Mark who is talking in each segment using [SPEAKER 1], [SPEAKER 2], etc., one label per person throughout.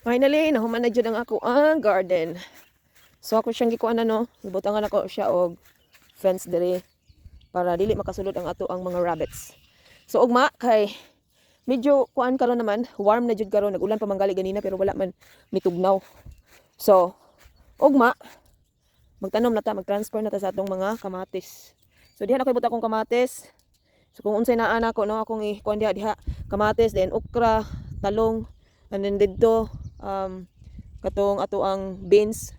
[SPEAKER 1] Finally, nahuman na jud ang ako ang garden. So ako siyang gikuan no, gibutangan ako siya og fence diri para dili makasulod ang ato ang mga rabbits. So ugma kay medyo kuan karon naman, warm na jud karon, nagulan pa manggali ganina pero wala man mitugnaw. So ugma magtanom na ta, mag-transfer na ta sa atong mga kamatis. So diha na ko ibutang akong kamatis. So kung unsay naa nako no, akong ikuan diha kamatis, then okra, talong, and then didto katong ato ang beans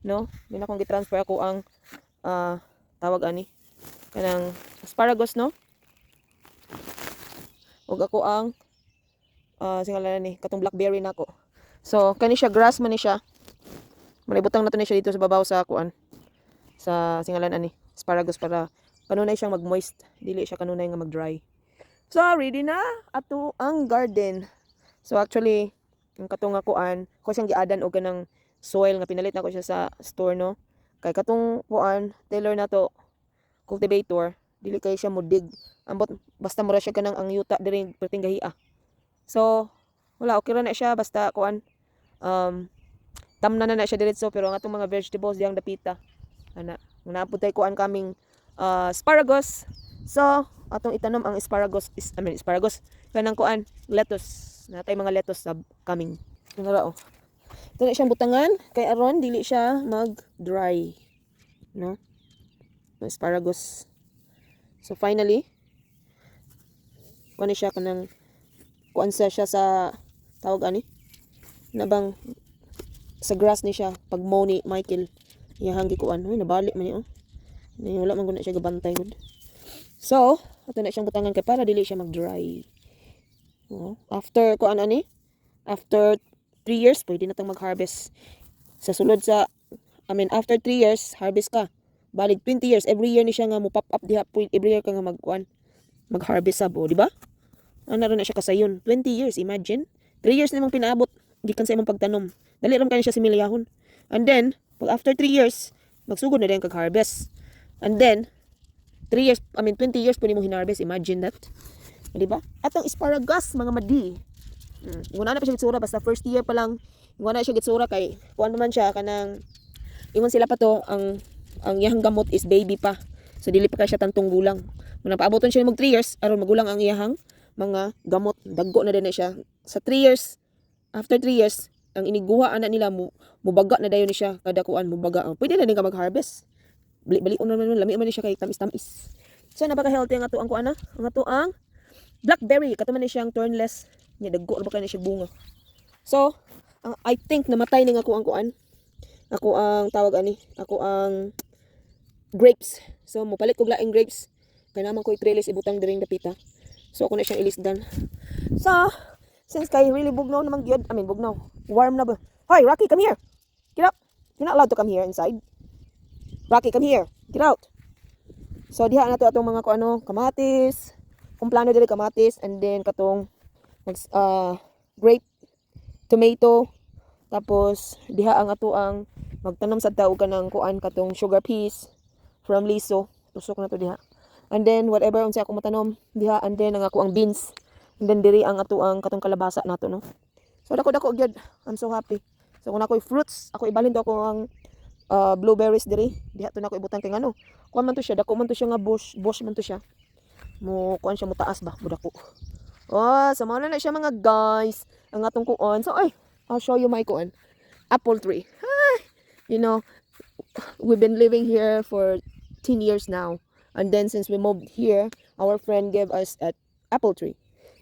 [SPEAKER 1] no, din akong gitransfer ako ang tawag ani kanang asparagus no, ug ako ang singalan ni katong blackberry nako. So kani siya grass man ni siya, malibutang na to ni siya dito sa babaw sa kuan sa singalan ani asparagus para kanunay siyang mag-moist, dili siya kanunay nga mag-dry. So ready na ato ang garden. So actually yung katong kuan ko siyang giadan og kanang soil nga pinalit nako siya sa store no, kay katong kuan tailor na to cultivator dili kay siya mudig ambot basta mura siya kanang ang yuta diri perting gahia. So wala okay ra na siya basta kuan tamna na siya diretso, pero ang atong mga vegetables diyang dapita ana naapod tay kuan kaming asparagus. So atong itanom ang asparagus asparagus kanang kuan lettuce, natay mga lettuce sa kaming ngara oh. Ito na siyang butangan kay aron dili siya mag-dry no, asparagus. So finally kuan siya kanang kuan siya sa tawag ani nabang sa grass ni siya pag mow ni Michael iyang gikuan ay nabalik man ni oh, wala man gud na siya gabantay gud. So ato na siyang butangan kay para dili siya mag-dry. After kuan ani after 3 years pwede na tang mag-harvest sa sulod sa after 3 years harvest ka, balik 20 years every year ni siya nga mo pop up diha, every year ka nga mag-harvest sabo, di ba? Ano na siya kasayon 20 years, imagine 3 years na mong pinaabot gikan sa imong pagtanom, dali ram kani siya similyahon. And then pag after 3 years magsugod na din kag harvest, and then 3 years 20 years pwede mo hinarvest, imagine that, di ba? Atong asparagus mga madi ingon na pa siya gitsura basta first year pa lang ingon na siya gitsura kay kuan naman siya kanang ingon sila pa to ang iyang gamot is baby pa, so dili pa kay siya tantong gulang. Muna paaboton siya mag 3 years aron magulang ang iyang mga gamot, daggo na din na siya sa 3 years. After 3 years ang iniguha ana nila mubaga na dayon ni siya kada kuan mubaga, pwede na din ka mag-harvest, bali-on na nun lami man ni siya kay tamis-tamis. So napaka healthy ang ato ang kuan ang ato ang blackberry, katuman ni siyang thornless nya daggo ra ba kay ni siya bunga. So I think namatay ning ako ang kuan, ako ang tawag ani, ako ang grapes. So mopalit kog laing grapes kay naman ko i-trellis ibutang diring dapita. So ako na siyang ilisdan. So since kay really bugnaw naman gyud, bugnaw, warm na ba. Hoy Rocky, come here, get up, you're not allowed to come here inside. Rocky, come here, get out. So diha na to atong mga kamatis, kung plano dili kamatis, and then katong grape, tomato, tapos diha ang ato ang magtanom sa tao kanang kuan katong sugar peas from liso, tusok na to diha. And then whatever unsa ako matanom diha, and then ang ako ang beans, and then diri ang ato ang katong kalabasa nato no. So dako gyud, I'm so happy. So kung ako'y fruits, ako ibalhin to ako ang blueberries diri, diha to nako ibutang kay ngano kuan man to siya, dako man to siya nga bush man to siya, mo kuan siya mo taas ba, budako. So mao na siya mga guys ang atong kuan. So I'll show you my kuan apple tree. You know, we've been living here for 10 years now, and then since we moved here our friend gave us an apple tree,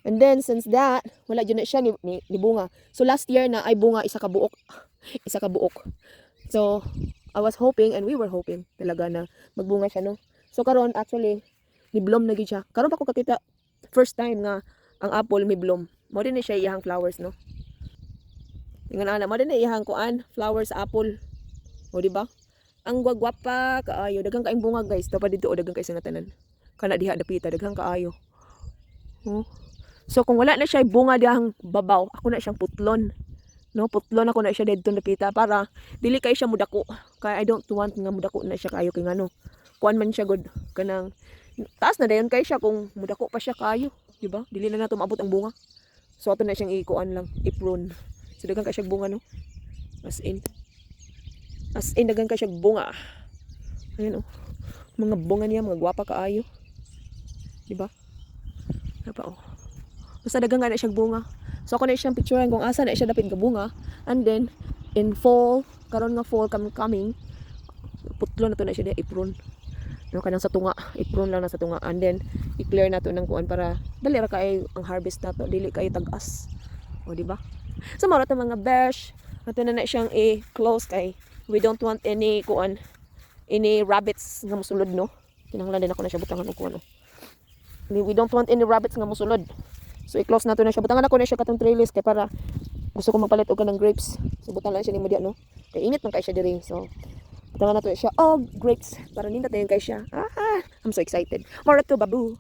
[SPEAKER 1] and then since that wala jud na siya ni bunga. So last year na ay bunga isa ka buok So I was hoping, and we were hoping talaga na magbunga siya no. So karon actually ni bloom na gid siya. Karon pa ko kakita first time nga ang apple may bloom. Mo din ni siya iyang flowers no. Tingnan ana, mo din ni iyang kuan flowers sa apple. O di ba? Ang gwagwapa kaayo, daghang kaayong bunga guys. Dapat dito daghang kay sa tanan. Kana diha dapita daghang kaayo. So kung wala na siya bunga diyang babaw, ako na siyang putlon. No, putlon ako na siya dito dapita para dili kay siya mudako. Kay I don't want nga mudako na siya kaayo kay ngano. Kuan man siya good kanang taas na dayon kay siya kung mudako pa siya kaayo, di ba? Dili na nato maabot ang bunga. So ato na siyang ikuan lang, i-prune. So daghang kay siya bunga no. As in daghang kay siya bunga. Ayan oh. Mga bunga niya, mga gwapa kaayo. Di ba? Apa oh. Basta daghang na siya bunga. So ako na siyang picturean kung asa na siya dapit nga bunga. And then in fall, karon nga fall coming, putlo na to na siya di apron. No kanang sa tunga, apron lang na sa tunga. And then i-clear na to ng kuan para dali ra kay ang harvest na to, dili kay tag-as. O di ba? So mao to mga besh, nato na siyang i-close kay we don't want any kuan, any rabbits nga mosulod no. Kinahanglan din ako na siya butangan og kuan no. We don't want any rabbits nga mosulod. So i-close na to na siya. Butangan ako na siya katong trellis kay para gusto ko magpalit og kanang grapes. So butang lang siya ni diya no. Kay init man kay siya diri. So butangan na to siya og grapes para nindot dayon kay siya. I'm so excited. Mara to babu.